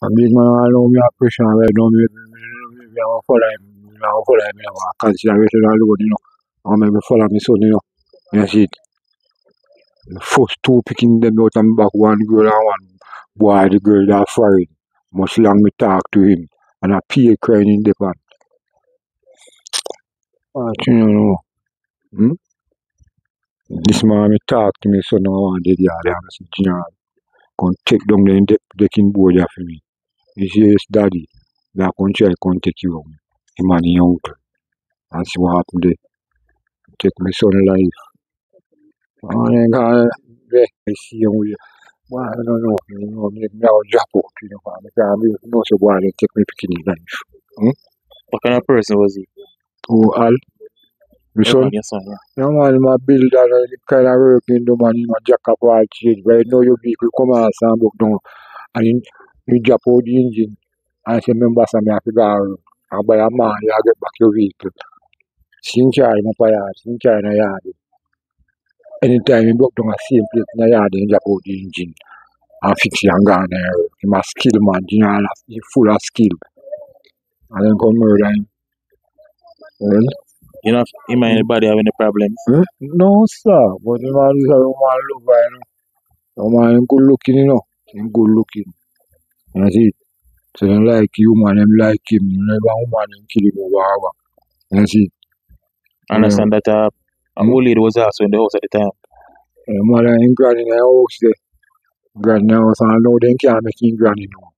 A big man allow me a pressure right now. Me I follow him. I follow him. I consideration alone, I maybe follow my son, You see it. The first two picking them out and back, one girl and one boy. The girl that foreign. Much long me talk to him. And I pay crying in the pan. Hmm? This man me talk to me son now one day the other and I say, General, come take down the decking board there for me. He says, yes, daddy. That come try come take you home. Him and his uncle. And see what happened there. Take my son life. I see him with well, I don't know. Me I'll drop out, because me know so boy they take me picking his life. What kind of person was he? Oh, Al, my son. Your son, yeah. No man, my builder and the kind of work in the man, my jack up all change. But now your vehicle come out and book down and you drop out the engine and say members of me have to go and buy a man, you get back your vehicle. Sing charge in the yard, sing charge in the yard. Anytime you broke down a same place in the yard, you drop out the engine and fix it and go on there. He's a skill man, he's full of skill. And then come murder him. Well, You know, him and anybody have any problems? no, sir. But the man is a man lover, The man good looking, He's good looking. You see it? So they like you, man, them like him. Never woman them kill him over. You see it? I understand that a old lady was also in the house at the time. Mother and granny in the house there. Granny in the house, and now they can't make him granny now.